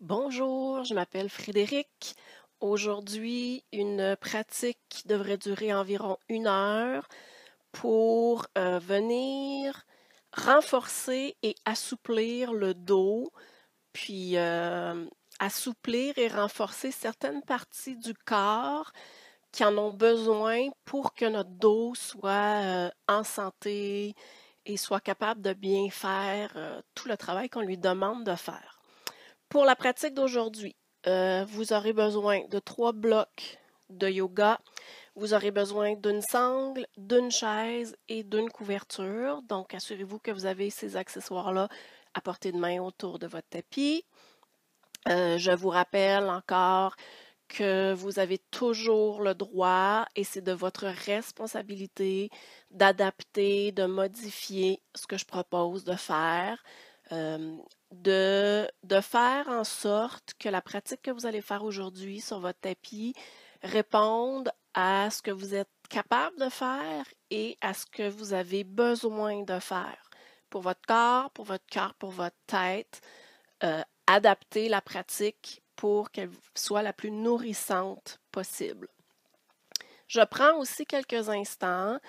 Bonjour, je m'appelle Frédéric. Aujourd'hui, une pratique qui devrait durer environ 1 heure pour venir renforcer et assouplir le dos, puis assouplir et renforcer certaines parties du corps qui en ont besoin pour que notre dos soit en santé et soit capable de bien faire tout le travail qu'on lui demande de faire. Pour la pratique d'aujourd'hui, vous aurez besoin de 3 blocs de yoga. Vous aurez besoin d'une sangle, d'une chaise et d'une couverture. Donc, assurez-vous que vous avez ces accessoires-là à portée de main autour de votre tapis. Je vous rappelle encore que vous avez toujours le droit et c'est de votre responsabilité d'adapter, de modifier ce que je propose de faire, euh, de faire en sorte que la pratique que vous allez faire aujourd'hui sur votre tapis réponde à ce que vous êtes capable de faire et à ce que vous avez besoin de faire pour votre corps, pour votre cœur, pour votre tête. Adapter la pratique pour qu'elle soit la plus nourrissante possible. Je prends aussi quelques instants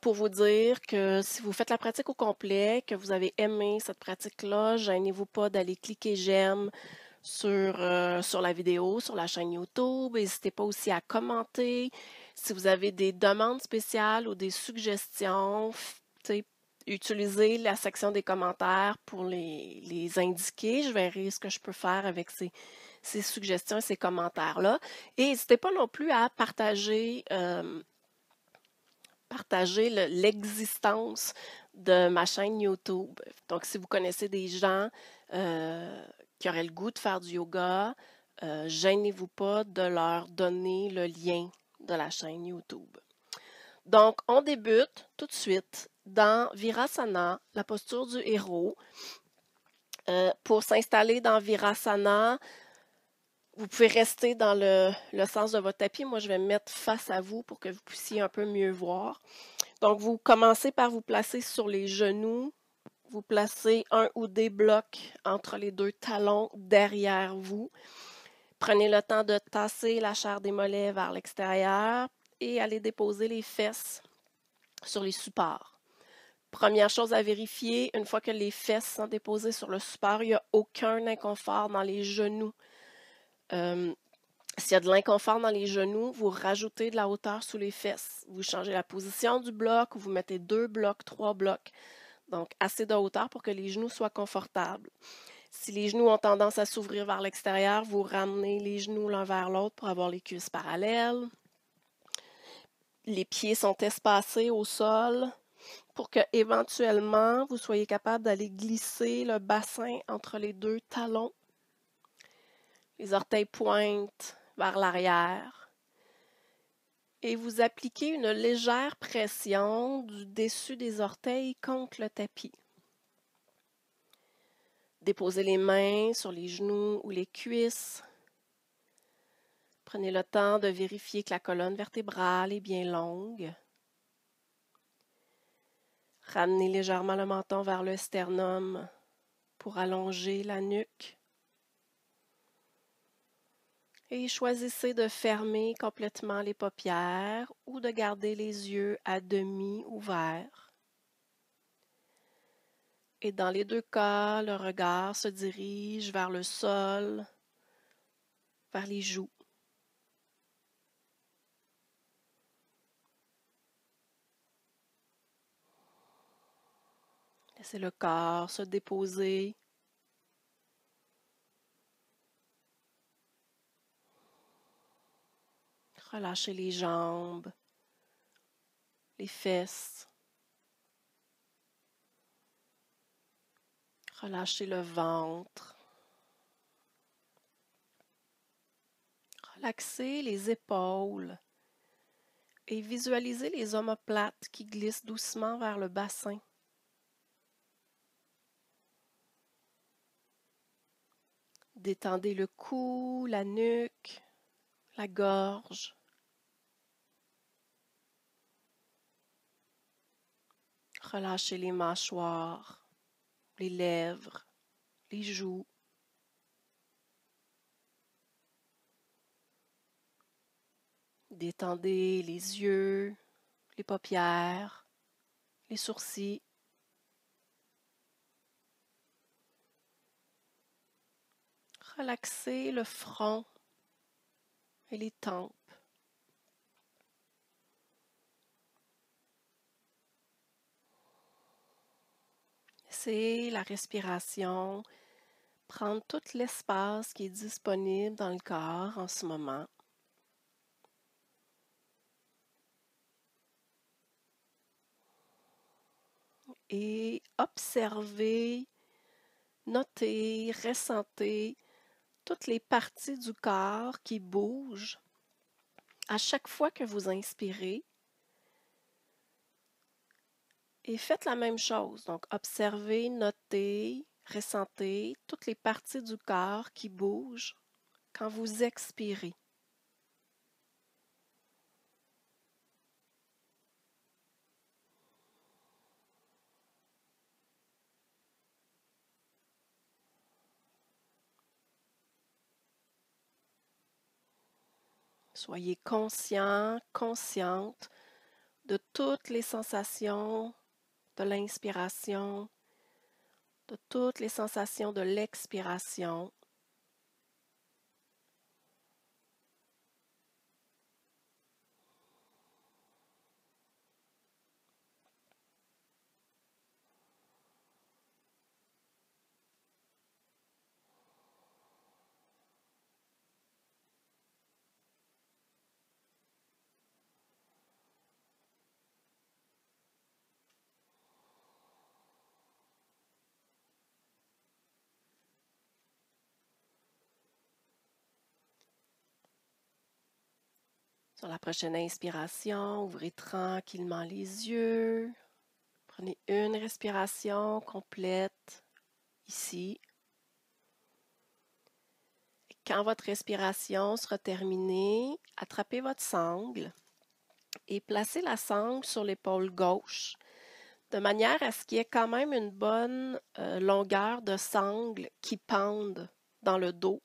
pour vous dire que si vous faites la pratique au complet, que vous avez aimé cette pratique-là, gênez-vous pas d'aller cliquer j'aime sur la vidéo, sur la chaîne YouTube. N'hésitez pas aussi à commenter. Si vous avez des demandes spéciales ou des suggestions, utilisez la section des commentaires pour les indiquer. Je verrai ce que je peux faire avec ces suggestions et ces commentaires-là. Et n'hésitez pas non plus à partager l'existence de ma chaîne YouTube. Donc, si vous connaissez des gens qui auraient le goût de faire du yoga, gênez-vous pas de leur donner le lien de la chaîne YouTube. Donc, on débute tout de suite dans Virasana, la posture du héros. Pour s'installer dans Virasana, vous pouvez rester dans le sens de votre tapis. Moi, je vais me mettre face à vous pour que vous puissiez un peu mieux voir. Donc, vous commencez par vous placer sur les genoux. Vous placez un ou des blocs entre les deux talons derrière vous. Prenez le temps de tasser la chair des mollets vers l'extérieur et allez déposer les fesses sur les supports. Première chose à vérifier, une fois que les fesses sont déposées sur le support, il n'y a aucun inconfort dans les genoux. S'il y a de l'inconfort dans les genoux, vous rajoutez de la hauteur sous les fesses. Vous changez la position du bloc ou vous mettez 2 blocs, 3 blocs. Donc, assez de hauteur pour que les genoux soient confortables. Si les genoux ont tendance à s'ouvrir vers l'extérieur, vous ramenez les genoux l'un vers l'autre pour avoir les cuisses parallèles. Les pieds sont espacés au sol pour que éventuellement vous soyez capable d'aller glisser le bassin entre les deux talons. Les orteils pointent vers l'arrière. Et vous appliquez une légère pression du dessus des orteils contre le tapis. Déposez les mains sur les genoux ou les cuisses. Prenez le temps de vérifier que la colonne vertébrale est bien longue. Ramenez légèrement le menton vers le sternum pour allonger la nuque. Et choisissez de fermer complètement les paupières ou de garder les yeux à demi ouverts. Et dans les deux cas, le regard se dirige vers le sol, vers les joues. Laissez le corps se déposer. Relâchez les jambes, les fesses. Relâchez le ventre. Relaxez les épaules et visualisez les omoplates qui glissent doucement vers le bassin. Détendez le cou, la nuque, la gorge. Relâchez les mâchoires, les lèvres, les joues. Détendez les yeux, les paupières, les sourcils. Relaxez le front et les tempes. Laissez la respiration prendre tout l'espace qui est disponible dans le corps en ce moment. Et observez, notez, ressentez toutes les parties du corps qui bougent à chaque fois que vous inspirez. Et faites la même chose. Donc, observez, notez, ressentez toutes les parties du corps qui bougent quand vous expirez. Soyez conscient, consciente de toutes les sensations de l'inspiration, de toutes les sensations de l'expiration. Sur la prochaine inspiration, ouvrez tranquillement les yeux. Prenez une respiration complète ici. Et quand votre respiration sera terminée, attrapez votre sangle et placez la sangle sur l'épaule gauche, de manière à ce qu'il y ait quand même une bonne longueur de sangle qui pende dans le dos,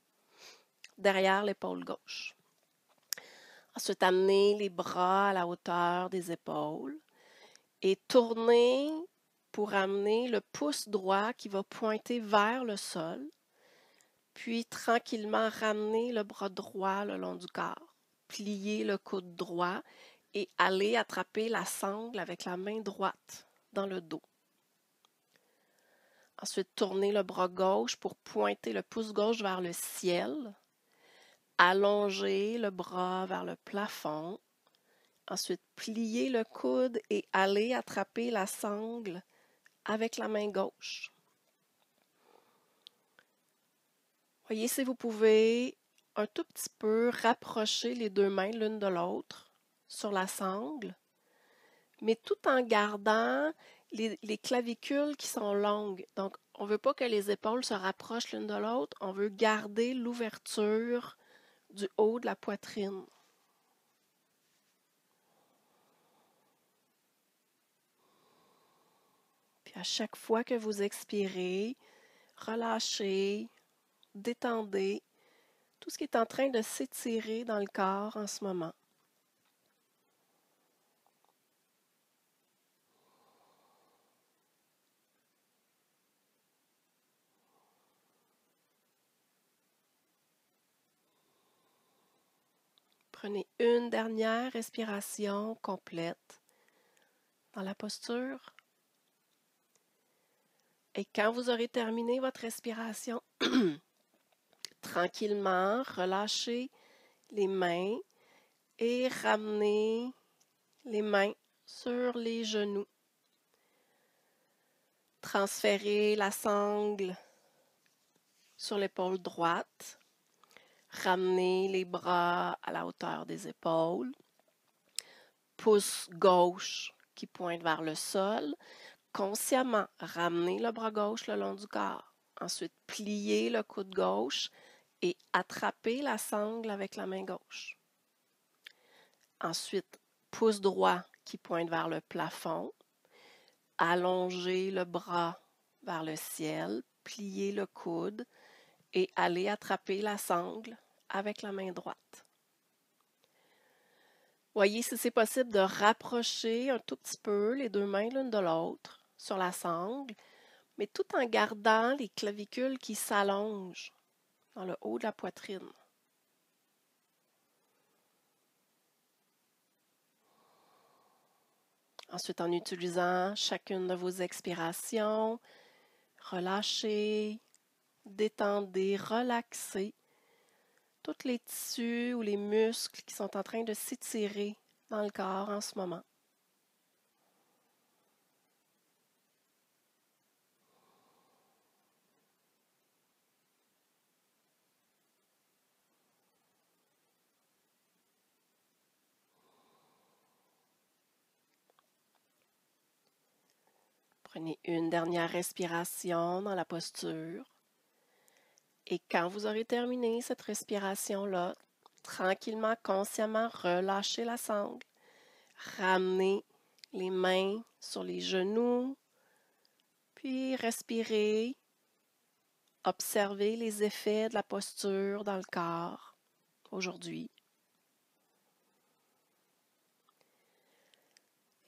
derrière l'épaule gauche. Ensuite, amenez les bras à la hauteur des épaules et tournez pour amener le pouce droit qui va pointer vers le sol, puis tranquillement ramener le bras droit le long du corps. Pliez le coude droit et allez attraper la sangle avec la main droite dans le dos. Ensuite, tournez le bras gauche pour pointer le pouce gauche vers le ciel. Allongez le bras vers le plafond. Ensuite, pliez le coude et allez attraper la sangle avec la main gauche. Voyez si vous pouvez un tout petit peu rapprocher les deux mains l'une de l'autre sur la sangle, mais tout en gardant les clavicules qui sont longues. Donc, on ne veut pas que les épaules se rapprochent l'une de l'autre, on veut garder l'ouverture du haut de la poitrine. Puis à chaque fois que vous expirez, relâchez, détendez tout ce qui est en train de s'étirer dans le corps en ce moment. Prenez une dernière respiration complète dans la posture. Et quand vous aurez terminé votre respiration, tranquillement, relâchez les mains et ramenez les mains sur les genoux. Transférez la sangle sur l'épaule droite. Ramenez les bras à la hauteur des épaules. Pouce gauche qui pointe vers le sol. Consciemment, ramenez le bras gauche le long du corps. Ensuite, pliez le coude gauche et attrapez la sangle avec la main gauche. Ensuite, pouce droit qui pointe vers le plafond. Allongez le bras vers le ciel, pliez le coude et allez attraper la sangle avec la main droite. Voyez si c'est possible de rapprocher un tout petit peu les deux mains l'une de l'autre sur la sangle, mais tout en gardant les clavicules qui s'allongent dans le haut de la poitrine. Ensuite, en utilisant chacune de vos expirations, relâchez, détendez, relaxez tous les tissus ou les muscles qui sont en train de s'étirer dans le corps en ce moment. Prenez une dernière respiration dans la posture. Et quand vous aurez terminé cette respiration-là, tranquillement, consciemment, relâchez la sangle. Ramenez les mains sur les genoux, puis respirez. Observez les effets de la posture dans le corps aujourd'hui.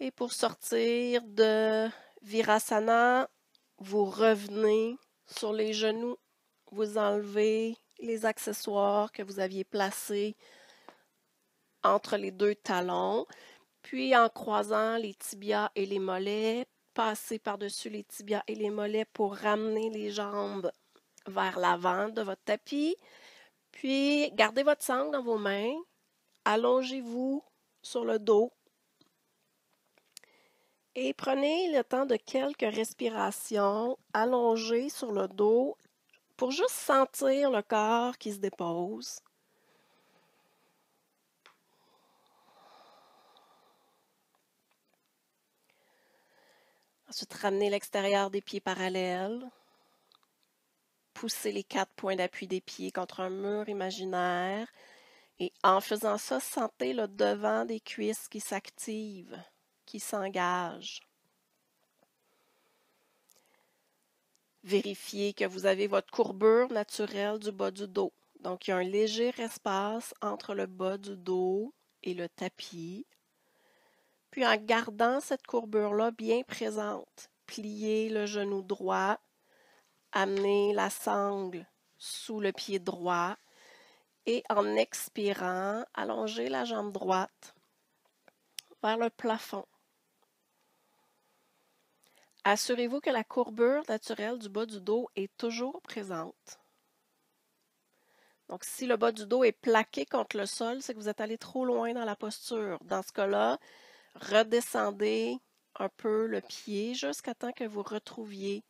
Et pour sortir de Virasana, vous revenez sur les genoux, vous enlevez les accessoires que vous aviez placés entre les deux talons, puis en croisant les tibias et les mollets, passez par-dessus les tibias et les mollets pour ramener les jambes vers l'avant de votre tapis, puis gardez votre sangle dans vos mains, allongez-vous sur le dos et prenez le temps de quelques respirations allongées sur le dos pour juste sentir le corps qui se dépose. Ensuite, ramenez l'extérieur des pieds parallèles. Poussez les 4 points d'appui des pieds contre un mur imaginaire. Et en faisant ça, sentez le devant des cuisses qui s'active, qui s'engage. Vérifiez que vous avez votre courbure naturelle du bas du dos. Donc, il y a un léger espace entre le bas du dos et le tapis. Puis, en gardant cette courbure-là bien présente, pliez le genou droit, amenez la sangle sous le pied droit et en expirant, allongez la jambe droite vers le plafond. Assurez-vous que la courbure naturelle du bas du dos est toujours présente. Donc, si le bas du dos est plaqué contre le sol, c'est que vous êtes allé trop loin dans la posture. Dans ce cas-là, redescendez un peu le pied jusqu'à temps que vous retrouviez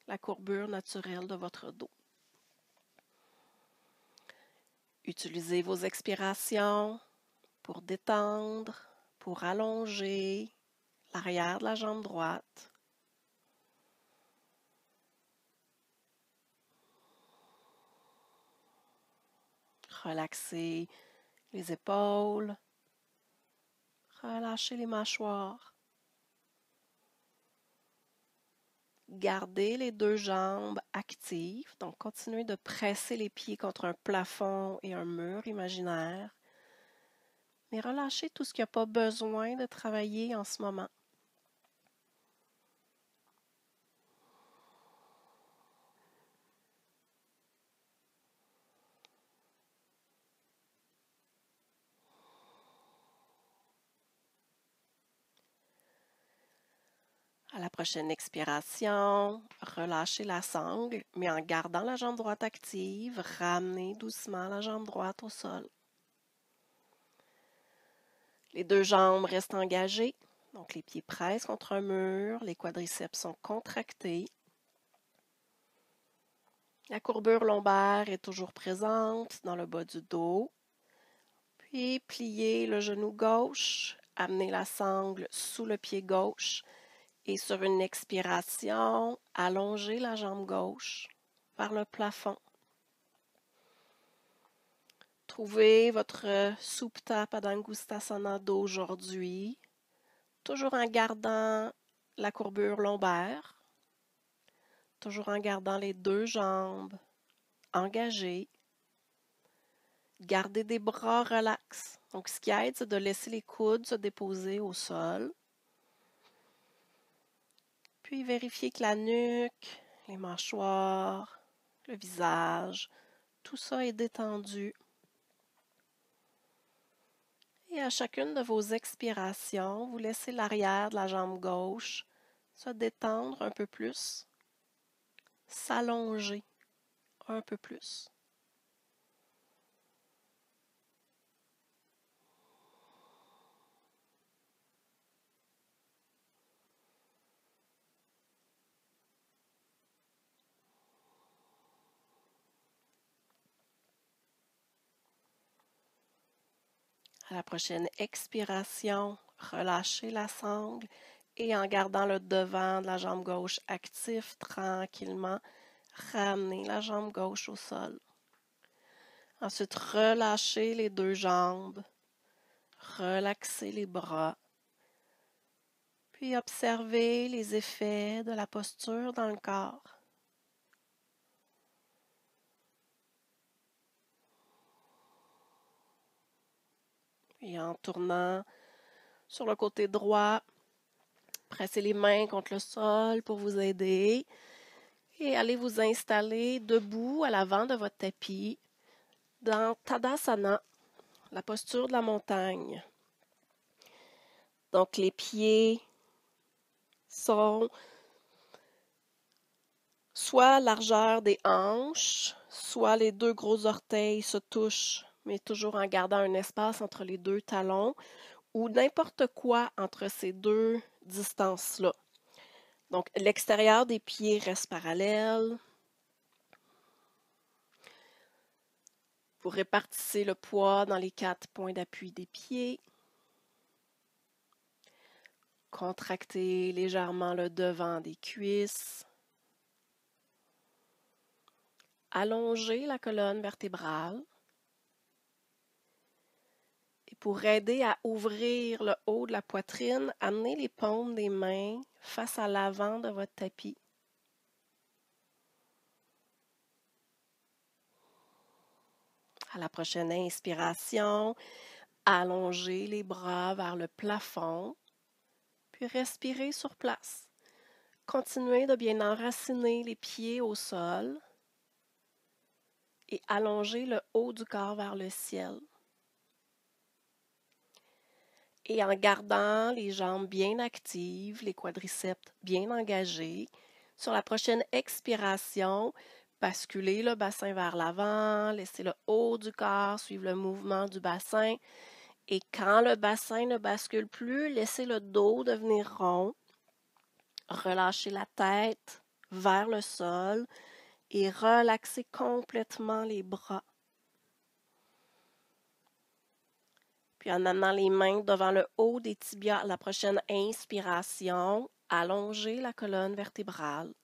la courbure naturelle de votre dos. Utilisez vos expirations pour détendre, pour allonger l'arrière de la jambe droite. Relaxez les épaules. Relâchez les mâchoires. Gardez les deux jambes actives. Donc, continuez de presser les pieds contre un plafond et un mur imaginaire. Mais relâchez tout ce qui n'a pas besoin de travailler en ce moment. À la prochaine expiration, relâchez la sangle, mais en gardant la jambe droite active, ramenez doucement la jambe droite au sol. Les deux jambes restent engagées, donc les pieds pressent contre un mur, les quadriceps sont contractés. La courbure lombaire est toujours présente dans le bas du dos. Puis pliez le genou gauche, amenez la sangle sous le pied gauche. Et sur une expiration, allongez la jambe gauche vers le plafond. Trouvez votre Supta Padangusthasana d'aujourd'hui, toujours en gardant la courbure lombaire, toujours en gardant les deux jambes engagées. Gardez des bras relax. Donc, ce qui aide, c'est de laisser les coudes se déposer au sol. Puis, vérifiez que la nuque, les mâchoires, le visage, tout ça est détendu. Et à chacune de vos expirations, vous laissez l'arrière de la jambe gauche se détendre un peu plus, s'allonger un peu plus. À la prochaine expiration, relâchez la sangle et en gardant le devant de la jambe gauche actif, tranquillement, ramenez la jambe gauche au sol. Ensuite, relâchez les deux jambes, relaxez les bras, puis observez les effets de la posture dans le corps. Et en tournant sur le côté droit, pressez les mains contre le sol pour vous aider et allez vous installer debout à l'avant de votre tapis dans Tadasana, la posture de la montagne. Donc les pieds sont soit largeur des hanches, soit les deux gros orteils se touchent, mais toujours en gardant un espace entre les deux talons, ou n'importe quoi entre ces deux distances-là. Donc, l'extérieur des pieds reste parallèle. Vous répartissez le poids dans les 4 points d'appui des pieds. Contractez légèrement le devant des cuisses. Allongez la colonne vertébrale. Et pour aider à ouvrir le haut de la poitrine, amenez les paumes des mains face à l'avant de votre tapis. À la prochaine inspiration, allongez les bras vers le plafond, puis respirez sur place. Continuez de bien enraciner les pieds au sol et allongez le haut du corps vers le ciel. Et en gardant les jambes bien actives, les quadriceps bien engagés, sur la prochaine expiration, basculez le bassin vers l'avant, laissez le haut du corps suivre le mouvement du bassin. Et quand le bassin ne bascule plus, laissez le dos devenir rond. Relâchez la tête vers le sol et relaxez complètement les bras. Puis en amenant les mains devant le haut des tibias à la prochaine inspiration, allongez la colonne vertébrale,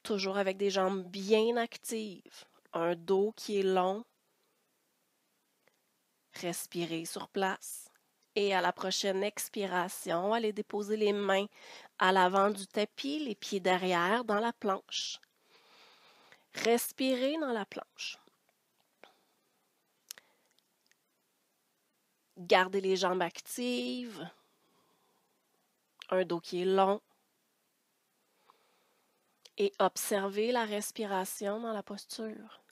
toujours avec des jambes bien actives, un dos qui est long. Respirez sur place. Et à la prochaine expiration, allez déposer les mains à l'avant du tapis, les pieds derrière dans la planche. Respirez dans la planche. Gardez les jambes actives, un dos qui est long et observez la respiration dans la posture.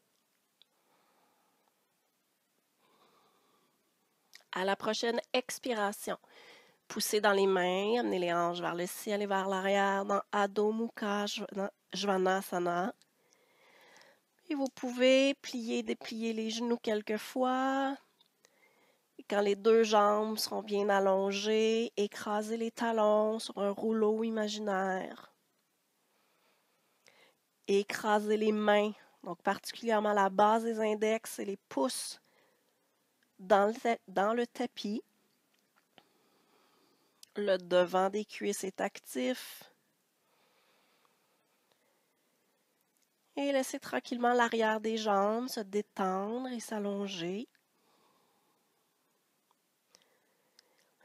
À la prochaine expiration, poussez dans les mains, amenez les hanches vers le ciel et vers l'arrière dans Adho Mukha Svanasana. Et vous pouvez plier, déplier les genoux quelques fois. Et quand les deux jambes seront bien allongées, écrasez les talons sur un rouleau imaginaire. Et écrasez les mains, donc particulièrement la base des index et les pouces dans le tapis. Le devant des cuisses est actif. Et laissez tranquillement l'arrière des jambes se détendre et s'allonger.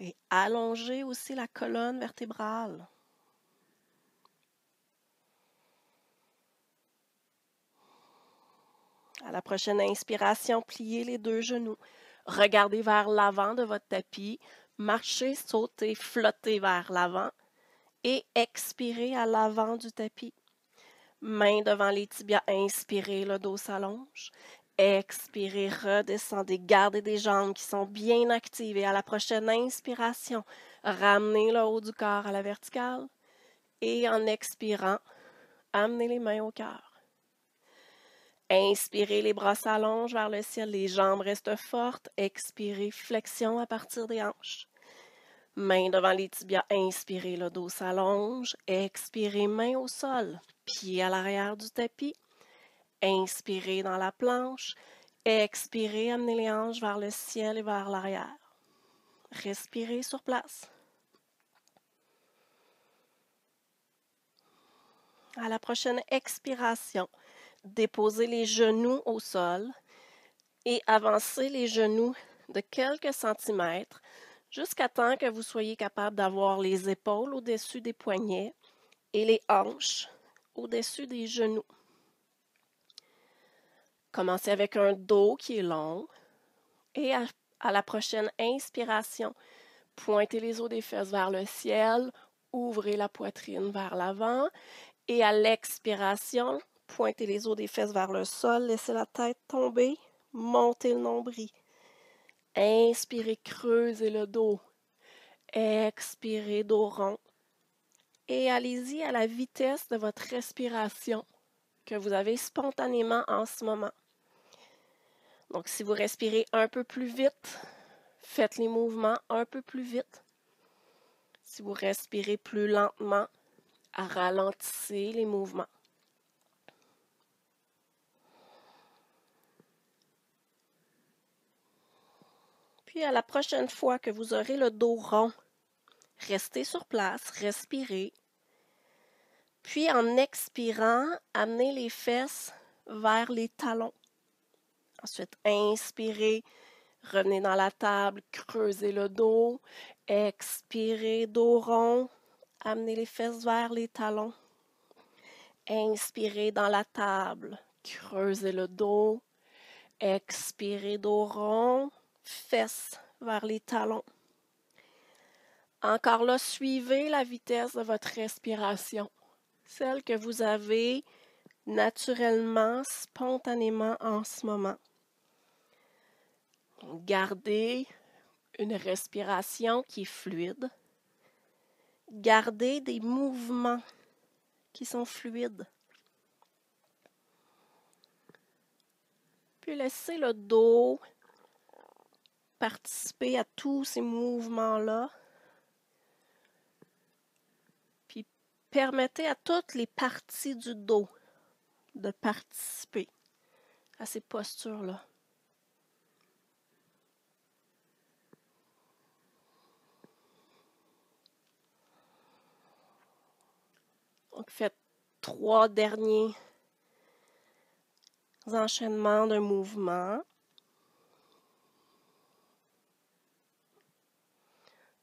Et allongez aussi la colonne vertébrale. À la prochaine inspiration, pliez les 2 genoux. Regardez vers l'avant de votre tapis. Marchez, sautez, flottez vers l'avant. Et expirez à l'avant du tapis. Mains devant les tibias, inspirez, le dos s'allonge. Expirez, redescendez, gardez des jambes qui sont bien actives. Et à la prochaine inspiration, ramenez le haut du corps à la verticale. Et en expirant, amenez les mains au cœur. Inspirez, les bras s'allongent vers le ciel, les jambes restent fortes. Expirez, flexion à partir des hanches. Mains devant les tibias, inspirez, le dos s'allonge. Expirez, mains au sol, pieds à l'arrière du tapis. Inspirez dans la planche. Expirez, amenez les hanches vers le ciel et vers l'arrière. Respirez sur place. À la prochaine expiration, déposez les genoux au sol et avancez les genoux de quelques centimètres jusqu'à temps que vous soyez capable d'avoir les épaules au-dessus des poignets et les hanches au-dessus des genoux. Commencez avec un dos qui est long et à la prochaine inspiration, pointez les os des fesses vers le ciel, ouvrez la poitrine vers l'avant et à l'expiration, pointez les os des fesses vers le sol, laissez la tête tomber, montez le nombril. Inspirez, creusez le dos. Expirez, dos rond. Et allez-y à la vitesse de votre respiration que vous avez spontanément en ce moment. Donc, si vous respirez un peu plus vite, faites les mouvements un peu plus vite. Si vous respirez plus lentement, ralentissez les mouvements. Puis, à la prochaine fois que vous aurez le dos rond, restez sur place, respirez. Puis, en expirant, amenez les fesses vers les talons. Ensuite, inspirez, revenez dans la table, creusez le dos. Expirez, dos rond, amenez les fesses vers les talons. Inspirez dans la table, creusez le dos. Expirez, dos rond, fesses vers les talons. Encore là, suivez la vitesse de votre respiration, celle que vous avez naturellement, spontanément en ce moment. Gardez une respiration qui est fluide. Gardez des mouvements qui sont fluides. Puis laissez le dos participer à tous ces mouvements-là. Puis permettez à toutes les parties du dos de participer à ces postures-là. Donc, faites 3 derniers enchaînements d'un mouvement.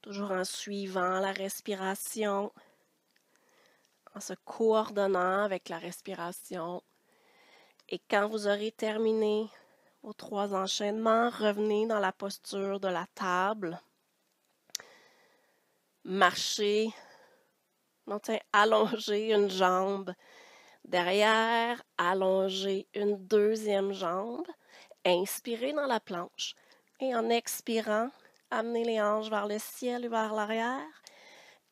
Toujours en suivant la respiration, en se coordonnant avec la respiration. Et quand vous aurez terminé vos 3 enchaînements, revenez dans la posture de la table. Marchez, allongez une jambe derrière, allongez une deuxième jambe. Inspirez dans la planche et en expirant, amenez les hanches vers le ciel et vers l'arrière.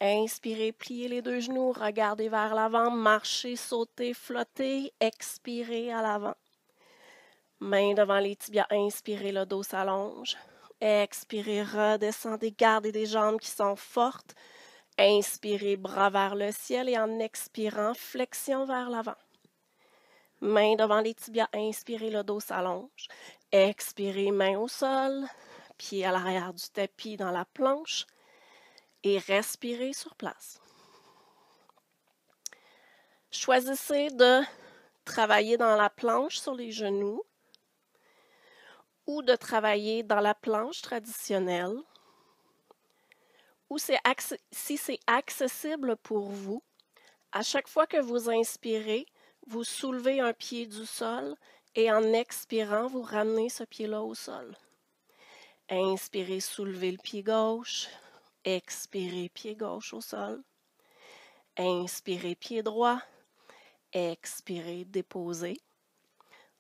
Inspirez, pliez les 2 genoux, regardez vers l'avant, marchez, sautez, flottez, expirez à l'avant. Mains devant les tibias, inspirez, le dos s'allonge. Expirez, redescendez, gardez des jambes qui sont fortes. Inspirez, bras vers le ciel et en expirant, flexion vers l'avant. Mains devant les tibias, inspirez, le dos s'allonge. Expirez, mains au sol, pieds à l'arrière du tapis dans la planche et respirez sur place. Choisissez de travailler dans la planche sur les genoux ou de travailler dans la planche traditionnelle, ou si c'est accessible pour vous, à chaque fois que vous inspirez, vous soulevez un pied du sol Et en expirant, vous ramenez ce pied-là au sol. Inspirez, soulevez le pied gauche. Expirez, pied gauche au sol. Inspirez, pied droit. Expirez, déposez.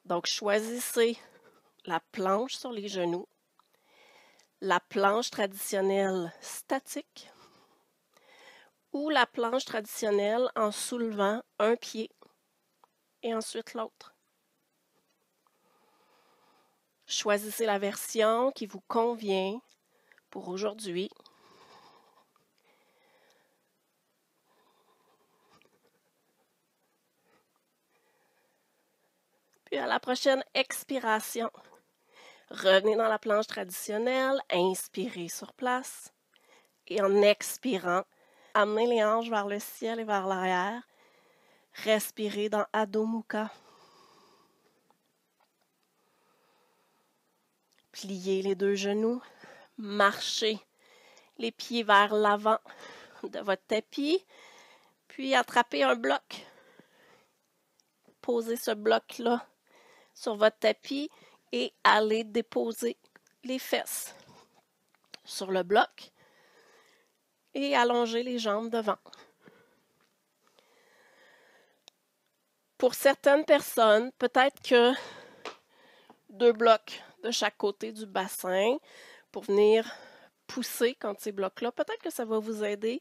Donc, choisissez la planche sur les genoux, la planche traditionnelle statique ou la planche traditionnelle en soulevant un pied et ensuite l'autre. Choisissez la version qui vous convient pour aujourd'hui. Puis à la prochaine expiration, revenez dans la planche traditionnelle, inspirez sur place et en expirant, amenez les hanches vers le ciel et vers l'arrière. Respirez dans Adho Mukha. Pliez les deux genoux, marchez les pieds vers l'avant de votre tapis, puis attrapez un bloc. Posez ce bloc-là sur votre tapis et allez déposer les fesses sur le bloc et allongez les jambes devant. Pour certaines personnes, peut-être que 2 blocs de chaque côté du bassin pour venir pousser contre ces blocs-là. Peut-être que ça va vous aider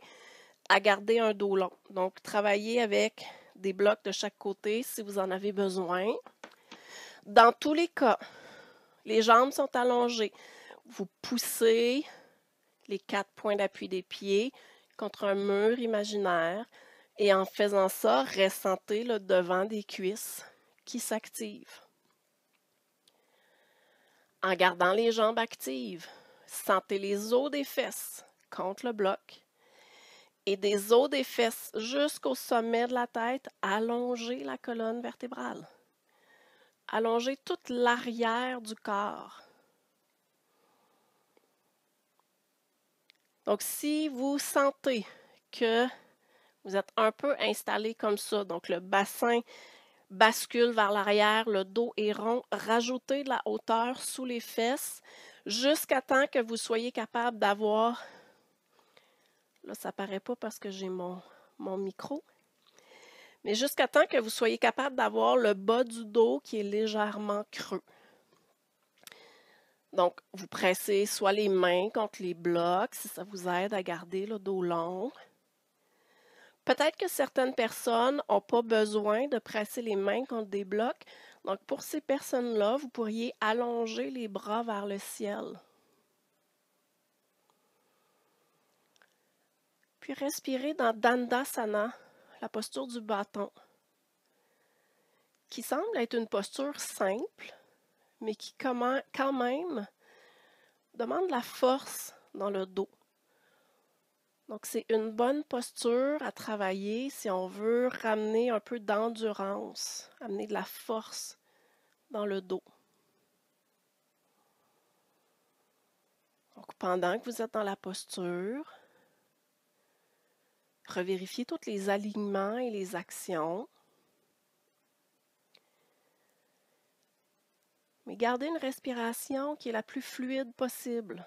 à garder un dos long. Donc, travaillez avec des blocs de chaque côté si vous en avez besoin. Dans tous les cas, les jambes sont allongées. Vous poussez les 4 points d'appui des pieds contre un mur imaginaire et en faisant ça, ressentez le devant des cuisses qui s'activent. En gardant les jambes actives, sentez les os des fesses contre le bloc et des os des fesses jusqu'au sommet de la tête, allongez la colonne vertébrale. Allongez toute l'arrière du corps. Donc, si vous sentez que vous êtes un peu installé comme ça, donc le bassin bascule vers l'arrière, le dos est rond, rajoutez de la hauteur sous les fesses jusqu'à temps que vous soyez capable d'avoir, là ça paraît pas parce que j'ai mon micro, mais jusqu'à temps que vous soyez capable d'avoir le bas du dos qui est légèrement creux. Donc, vous pressez soit les mains contre les blocs si ça vous aide à garder le dos long. Peut-être que certaines personnes n'ont pas besoin de presser les mains contre des blocs. Donc, pour ces personnes-là, vous pourriez allonger les bras vers le ciel. Puis, respirez dans Dandasana, la posture du bâton, qui semble être une posture simple, mais qui quand même demande de la force dans le dos. Donc, c'est une bonne posture à travailler si on veut ramener un peu d'endurance, amener de la force dans le dos. Donc, pendant que vous êtes dans la posture, revérifiez tous les alignements et les actions. Mais gardez une respiration qui est la plus fluide possible.